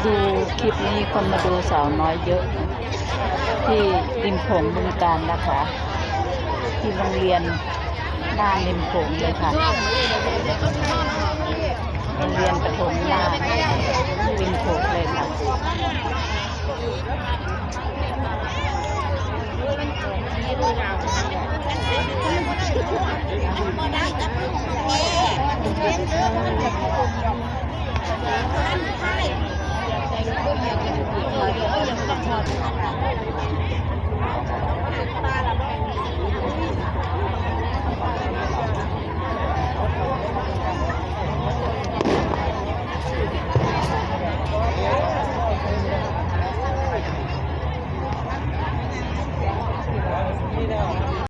ดูคลิปนี้คนมาดูสาวน้อยเยอะที่ริมโขงบึงกาฬนะคะ ที่โรงเรียนบ้านริมโขงเลยค่ะโรงเรียนประถมบ้านริมโขงเลยค่ะ